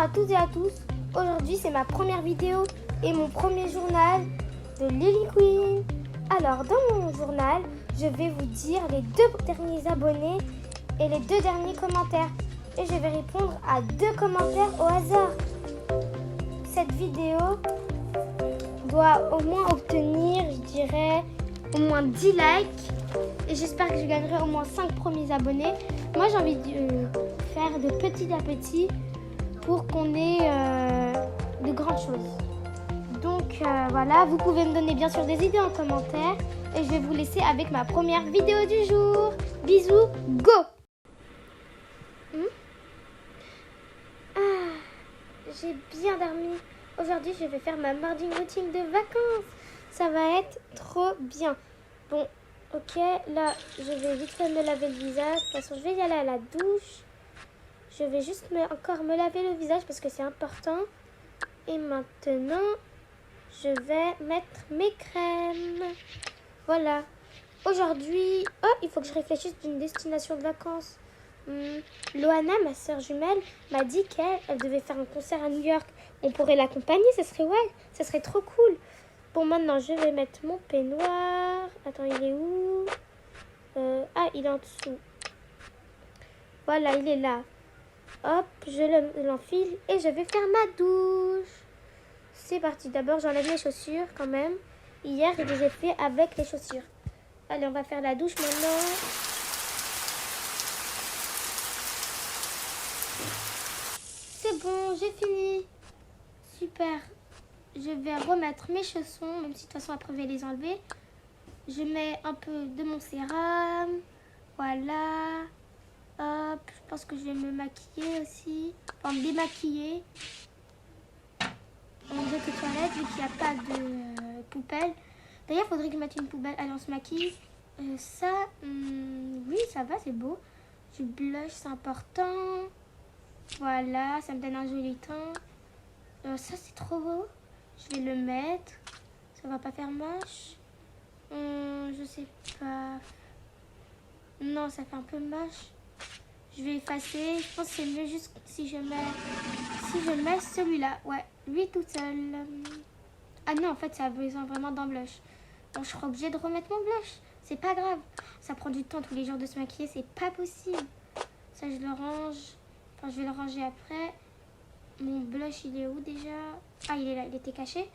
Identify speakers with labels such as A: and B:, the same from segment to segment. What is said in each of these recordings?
A: à toutes et à tous. Aujourd'hui, c'est ma première vidéo et mon premier journal de Lily Queen. Alors, dans mon journal, je vais vous dire les 2 derniers abonnés et les 2 derniers commentaires. Et je vais répondre à 2 commentaires au hasard. Cette vidéo doit au moins obtenir, je dirais, au moins 10 likes. Et j'espère que je gagnerai au moins 5 premiers abonnés. Moi, j'ai envie de faire de petit à petit pour qu'on ait de grandes choses. Donc voilà, vous pouvez me donner bien sûr des idées en commentaire. Et je vais vous laisser avec ma première vidéo du jour. Bisous, go! J'ai bien dormi. Aujourd'hui, je vais faire ma morning routine de vacances. Ça va être trop bien. Bon, ok, là, je vais vite fait me laver le visage. De toute façon, je vais y aller à la douche. Je vais juste encore me laver le visage parce que c'est important. Et maintenant, je vais mettre mes crèmes. Voilà. Aujourd'hui, il faut que je réfléchisse d'une destination de vacances. Loana, ma soeur jumelle, m'a dit qu'elle devait faire un concert à New York. On pourrait l'accompagner, ça serait trop cool. Bon, maintenant, je vais mettre mon peignoir. Attends, il est où? Il est en dessous. Voilà, il est là. Hop, je l'enfile et je vais faire ma douche. C'est parti. D'abord, j'enlève mes chaussures quand même. Hier, j'ai fait avec les chaussures. Allez, on va faire la douche maintenant. C'est bon, j'ai fini. Super. Je vais remettre mes chaussons, même si de toute façon après je vais les enlever. Je mets un peu de mon sérum. Voilà. Hop, je pense que je vais me maquiller aussi. Enfin, me démaquiller. On va aux toilettes vu qu'il n'y a pas de poubelle. D'ailleurs, il faudrait que je mette une poubelle. Allez, on se maquille. Oui, ça va, c'est beau. Du blush, c'est important. Voilà, ça me donne un joli teint. Ça, c'est trop beau. Je vais le mettre. Ça va pas faire moche. Je sais pas. Non, ça fait un peu moche. Je vais effacer. Je pense que c'est mieux juste si je mets celui-là. Ouais, lui tout seul. Ah non, en fait, ça a besoin vraiment d'un blush. Bon, je serai obligée de remettre mon blush. C'est pas grave. Ça prend du temps tous les jours de se maquiller. C'est pas possible. Ça, je le range. Enfin, je vais le ranger après. Mon blush, il est où déjà? Ah, il est là. Il était caché.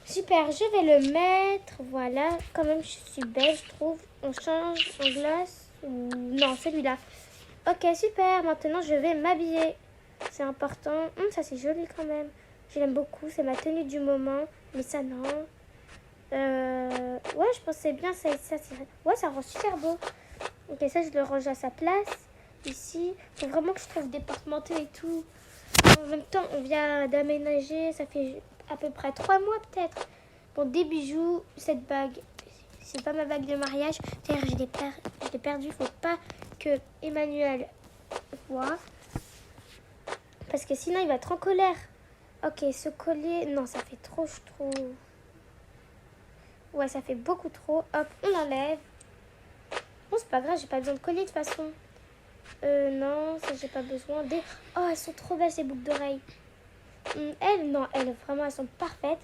A: Super, je vais le mettre. Voilà. Quand même, je suis belle, je trouve. On change en glace. Non, celui-là. Ok, super. Maintenant, je vais m'habiller. C'est important. Ça, c'est joli quand même. Je l'aime beaucoup. C'est ma tenue du moment. Mais ça, non. Ouais, je pensais bien. Ouais, ça rend super beau. Ok, ça, je le range à sa place. Ici. Faut vraiment que je trouve des porte-manteaux et tout. En même temps, on vient d'aménager. Ça fait à peu près 3 mois, peut-être. Bon, des bijoux. Cette bague. C'est pas ma bague de mariage. D'ailleurs, je l'ai perdue. Faut pas que Emmanuel voit. Parce que sinon, il va être en colère. Ok, ce collier... Non, ça fait trop, je trouve. Ouais, ça fait beaucoup trop. Hop, on enlève. Bon, c'est pas grave, j'ai pas besoin de collier de toute façon. Non, ça, j'ai pas besoin. Oh, elles sont trop belles, ces boucles d'oreilles. Elles, vraiment, elles sont parfaites.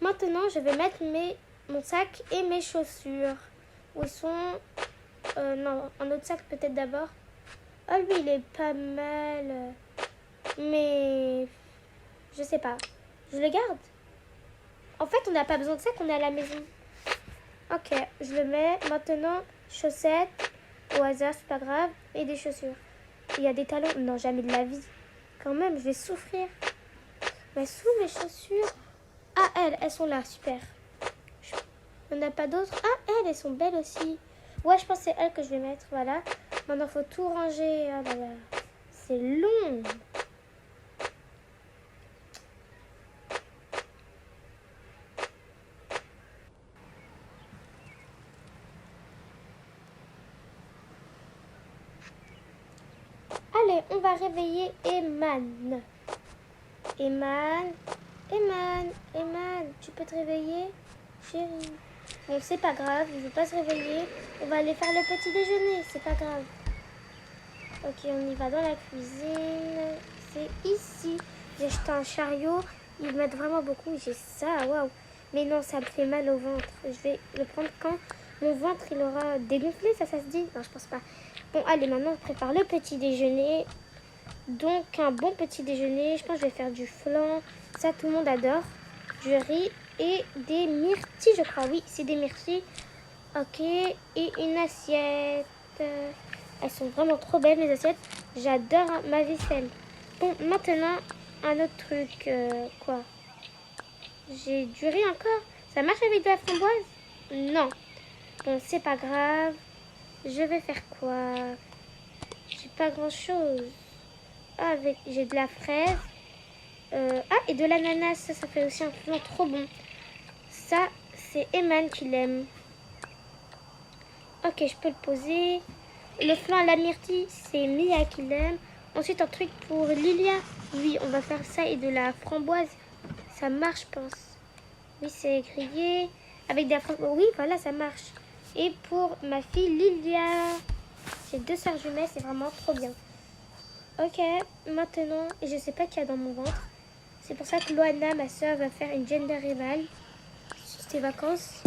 A: Maintenant, je vais mettre mon sac et mes chaussures. Où ils sont... non, un autre sac peut-être d'abord. Oh, lui, il est pas mal. Mais... je sais pas. Je le garde. En fait, on n'a pas besoin de sac, on est à la maison. Ok, je le mets. Maintenant, chaussettes. Au hasard, c'est pas grave. Et des chaussures. Il y a des talons. Non, jamais de la vie. Quand même, je vais souffrir. Mais sous mes chaussures. Ah, elles sont là, super. On n'a pas d'autres. Ah, elles sont belles aussi. Ouais, je pense que c'est elles que je vais mettre. Voilà. Maintenant, il faut tout ranger. Ah là là. C'est long. Allez, on va réveiller Eman. Eman, tu peux te réveiller, chérie? Bon, c'est pas grave, il veut pas se réveiller. On va aller faire le petit déjeuner, c'est pas grave. Ok, on y va dans la cuisine. c'est ici. J'ai acheté un chariot. Ils mettent vraiment beaucoup. J'ai ça, waouh. Mais non, ça me fait mal au ventre. Je vais le prendre quand mon ventre il aura dégonflé, ça se dit? Non, je pense pas. Bon, allez, maintenant, je prépare le petit déjeuner. Donc, un bon petit déjeuner. Je pense que je vais faire du flan. Ça, tout le monde adore. Du riz et des myrtilles, je crois. Oui, c'est des myrtilles. Ok, et une assiette. Elles sont vraiment trop belles, les assiettes. J'adore ma vaisselle. Bon, maintenant, un autre truc. Quoi? J'ai du riz encore. Ça marche avec de la framboise? Non. Bon, c'est pas grave. Je vais faire quoi? J'ai pas grand-chose. Ah, j'ai de la fraise. Et de l'ananas. Ça fait aussi un flan trop bon. Ça, c'est Eman qui l'aime. Ok, je peux le poser. Le flan à la myrtille, c'est Mia qui l'aime. Ensuite, un truc pour Lilia. Oui, on va faire ça et de la framboise. Ça marche, je pense. Oui, c'est grillé. Avec de la framboise. Oui, voilà, ça marche. Et pour ma fille Lilia. J'ai 2 sœurs jumelles, c'est vraiment trop bien. Ok, maintenant, je sais pas qu'il y a dans mon ventre. C'est pour ça que Loana, ma soeur, va faire une gender reveal sur ses vacances.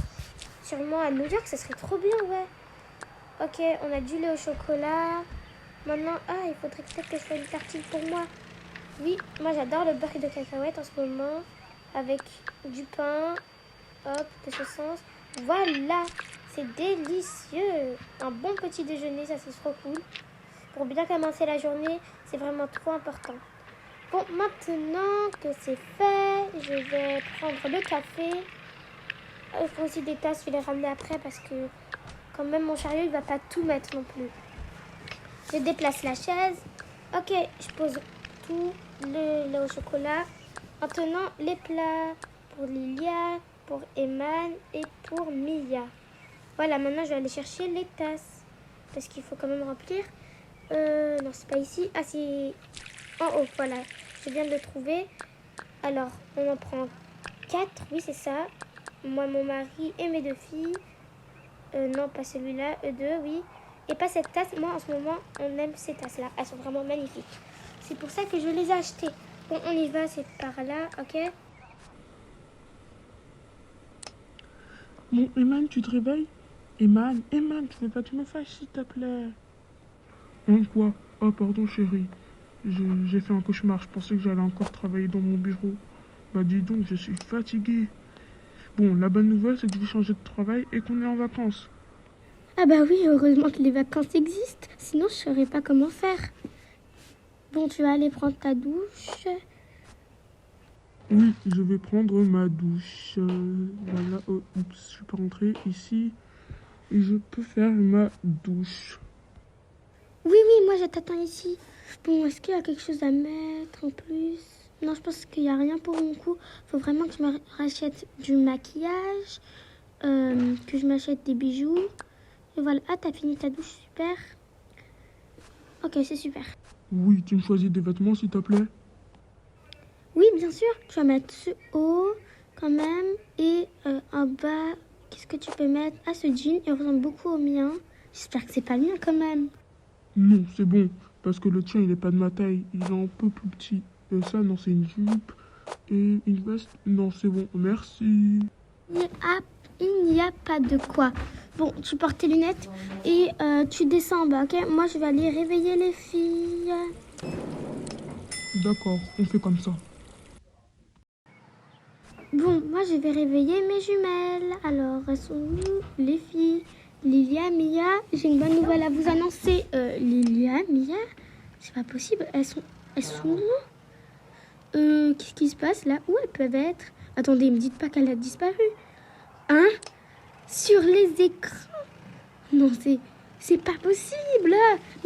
A: Sûrement à New York, ça serait trop bien, ouais. Ok, on a du lait au chocolat. Maintenant, il faudrait peut-être que je fasse une tartine pour moi. Oui, moi j'adore le beurre de cacahuète en ce moment. Avec du pain, hop, des saucisses. Voilà, c'est délicieux. Un bon petit déjeuner, ça c'est trop cool. Pour bien commencer la journée, c'est vraiment trop important. Bon, maintenant que c'est fait, je vais prendre le café. Il faut aussi des tasses, je vais les ramener après parce que quand même mon chariot, il va pas tout mettre non plus. Je déplace la chaise. Ok, je pose tout le lait au chocolat. Maintenant, les plats pour Lilia, pour Eman et pour Mia. Voilà, maintenant je vais aller chercher les tasses. Parce qu'il faut quand même remplir. Non, c'est pas ici. Ah, c'est en haut, voilà. Je viens de le trouver. Alors, on en prend 4, oui, c'est ça. Moi, mon mari et mes 2 filles. Non, pas celui-là, eux 2, oui. Et pas cette tasse. Moi, en ce moment, on aime ces tasses-là. Elles sont vraiment magnifiques. C'est pour ça que je les ai achetées. Bon, on y va, c'est par là, ok?
B: Bon, Eman, tu te réveilles? Eman, tu veux pas que tu me fâches, s'il te plaît? Hein, quoi? Oh, pardon, chérie. J'ai fait un cauchemar. Je pensais que j'allais encore travailler dans mon bureau. Bah, dis donc, je suis fatiguée. Bon, la bonne nouvelle, c'est que je vais changer de travail et qu'on est en vacances.
A: Ah bah oui, heureusement que les vacances existent. Sinon, je saurais pas comment faire. Bon, tu vas aller prendre ta douche.
B: Oui, je vais prendre ma douche. Voilà, oh, oups, je suis pas rentrée ici. Et je peux faire ma douche.
A: Oui, oui, moi je t'attends ici. Bon, est-ce qu'il y a quelque chose à mettre en plus? Non, je pense qu'il n'y a rien pour mon cou. Faut vraiment que je me rachète du maquillage, que je m'achète des bijoux. Et voilà. Ah, t'as fini ta douche, super. Ok, c'est super.
B: Oui, tu me choisis des vêtements, s'il te plaît?
A: Oui, bien sûr. Tu vas mettre ce haut quand même. Et en bas, qu'est-ce que tu peux mettre? Ah, ce jean, il ressemble beaucoup au mien. J'espère que c'est pas le mien quand même.
B: Non, c'est bon. Parce que le tien, il est pas de ma taille. Il est un peu plus petit. Ça, non, c'est une jupe. Et une veste. Non, c'est bon. Merci.
A: Il n'y a pas de quoi. Bon, tu portes tes lunettes et tu descends en bas, ok? Moi, je vais aller réveiller les filles.
B: D'accord, on fait comme ça.
A: Bon, moi, je vais réveiller mes jumelles. Alors, elles sont où, les filles? Lilia, Mia, j'ai une bonne nouvelle à vous annoncer. Lilia, Mia, c'est pas possible. Elles sont où? Qu'est-ce qui se passe là? Où elles peuvent être? Attendez, me dites pas qu'elle a disparu. Hein? Sur les écrans? Non, c'est pas possible.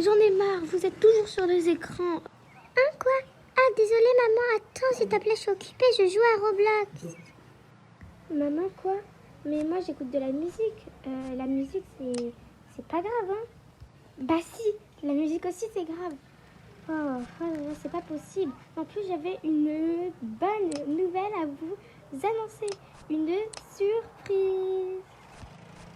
A: J'en ai marre. Vous êtes toujours sur les écrans. Hein, quoi? Ah, désolée, maman. Attends, s'il te plaît, je suis occupée. Je joue à Roblox. Maman, quoi? Mais moi, j'écoute de la musique. La musique, c'est pas grave, hein? Bah si, la musique aussi, c'est grave. Oh, là là, c'est pas possible. En plus, j'avais une bonne nouvelle à vous annoncer. Une surprise.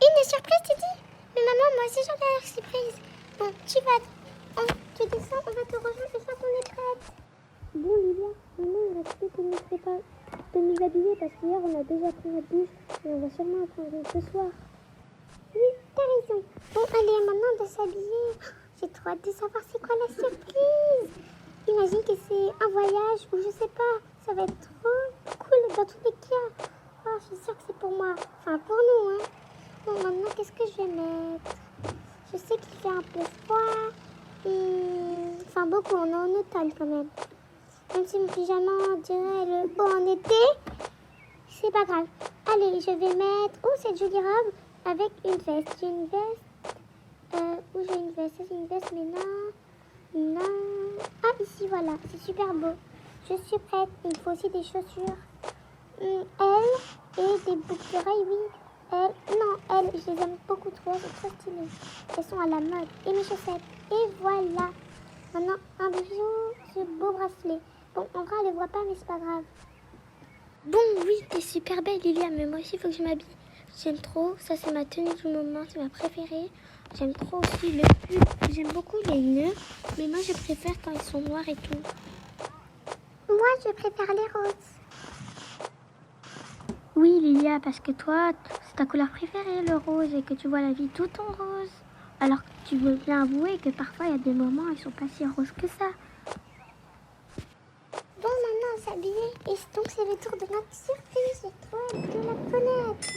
A: Une surprise, tu dis? Mais maman, moi aussi j'en ai une surprise. Bon, tu descends, on va te rejoindre une fois qu'on est prête. Bon, Lilia, maintenant il reste plus que de nous habiller parce qu'hier on a déjà pris notre douche et on va sûrement prendre une ce soir. Oui, t'as raison. Bon, allez, maintenant de s'habiller. J'ai trop hâte de savoir c'est quoi la surprise. Imagine que c'est un voyage ou je sais pas, ça va être trop cool dans tous les cas. Oh, je suis sûre que c'est pour moi. Enfin, pour nous, hein. Bon, maintenant, qu'est-ce que je vais mettre? Je sais qu'il fait un peu froid. Enfin, beaucoup, on est en automne quand même. Même si mon pyjama, on dirait le haut en été, c'est pas grave. Allez, je vais mettre... Oh, cette jolie robe avec une veste. J'ai une veste. Où j'ai une veste? Ça, c'est une veste, mais non. Non. Ah, ici, voilà. C'est super beau. Je suis prête. Il me faut aussi des chaussures. Elle et des boucles d'oreilles, oui. Non, je les aime beaucoup trop. C'est trop stylé. Elles sont à la mode. Et mes chaussettes. Et voilà. Maintenant, un bijou, ce beau bracelet. Bon, en vrai, elle ne le voit pas, mais c'est pas grave. Bon, oui, t'es super belle, Lilia, mais moi aussi, il faut que je m'habille. J'aime trop. Ça, c'est ma tenue du moment. C'est ma préférée. J'aime trop aussi le pull. J'aime beaucoup les nœuds, mais moi, je préfère quand ils sont noirs et tout. Moi, je préfère les roses. Oui, Lilia, parce que toi, c'est ta couleur préférée, le rose, et que tu vois la vie tout en rose. Alors que tu veux bien avouer que parfois, il y a des moments où ils sont pas si roses que ça. Bon, maintenant, on s'habille. Et donc, c'est le tour de notre surprise. J'ai trop hâte de la connaître.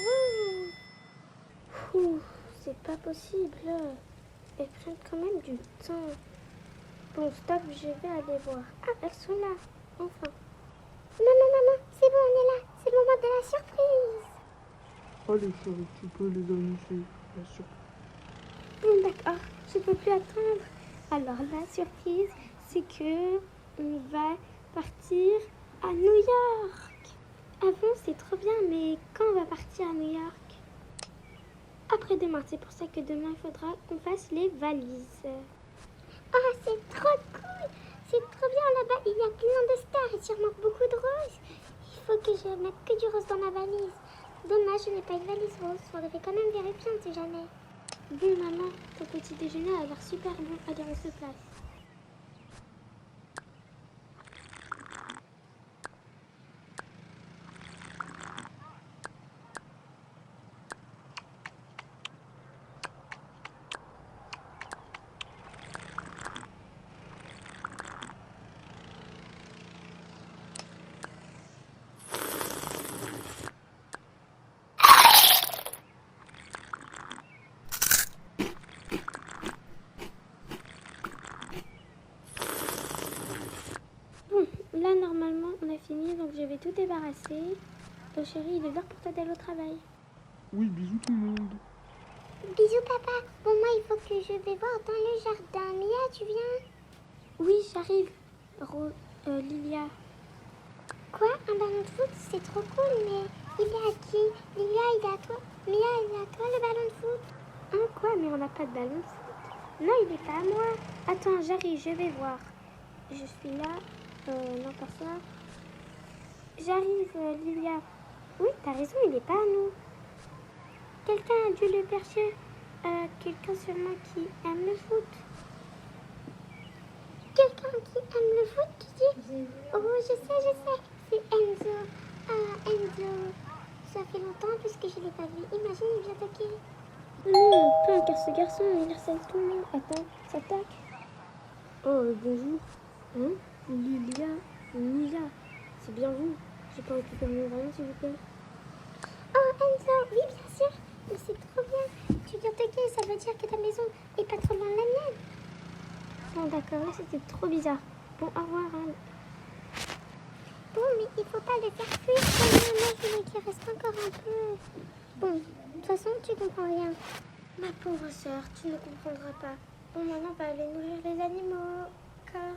A: Ouh, c'est pas possible. Elles prennent quand même du temps. Bon, stop, je vais aller voir. Ah, elles sont là. Enfin. Maman, c'est bon, on est là. C'est le moment de la surprise.
B: Allez, chérie, tu peux les annoncer, bien sûr.
A: Bon, d'accord, je peux plus attendre. Alors, la surprise, c'est que on va partir à New York. Ah bon, c'est trop bien, mais quand on va partir à New York? Après-demain, c'est pour ça que demain, il faudra qu'on fasse les valises. Ah, c'est trop cool! C'est trop bien là-bas, il y a plein de stars et sûrement beaucoup de roses. Il faut que je mette que du rose dans ma valise. Dommage, je n'ai pas une valise rose. On devait quand même vérifier, on ne sait jamais. Bon, maman, ton petit déjeuner a l'air super bon. Allez, on se place. Bon, là, normalement, on a fini, donc je vais tout débarrasser. Oh, chérie, il est l'heure pour toi d'aller au travail.
B: Oui, bisous tout le monde.
A: Bisous, papa. Bon, moi, il faut que je vais voir dans le jardin. Mia, tu viens? Oui, j'arrive. Lilia. Quoi? Un ballon de foot? C'est trop cool, mais il est à qui? Lilia, il est à toi? Mia, il est à toi, le ballon de foot? Hein, quoi? Mais on n'a pas de ballon de foot. Non, il n'est pas à moi. Attends, j'arrive, je vais voir. Je suis là. Non, pas ça. J'arrive, Lilia. Oui, t'as raison, il n'est pas à nous. Quelqu'un a dû le percher. Quelqu'un sûrement qui aime le foot. Quelqu'un qui aime le foot, tu dis? Oh, je sais. C'est Enzo. Ah, Enzo. Ça fait longtemps puisque je ne l'ai pas vu. Imagine, il vient attaquer. Non, pas car ce garçon, il harcèle tout le monde. Attends, s'attaque. Oh, bonjour. Hein? Lilia, Mila. C'est bien vous. J'ai pas récupéré mon ballon, s'il vous plaît. Oh, Enzo, oui, bien sûr. Mais c'est trop bien. Tu viens attaquer, ça veut dire que ta maison est pas trop loin de la mienne. Bon, d'accord, là, c'était trop bizarre. Bon, au revoir, hein. Bon, mais il faut pas le faire fuir quand même. Je voulais qu'il reste encore un peu. Bon, de toute façon, tu comprends rien. Ma pauvre sœur, tu ne comprendras pas. Bon, maintenant, on va aller nourrir les animaux. D'accord?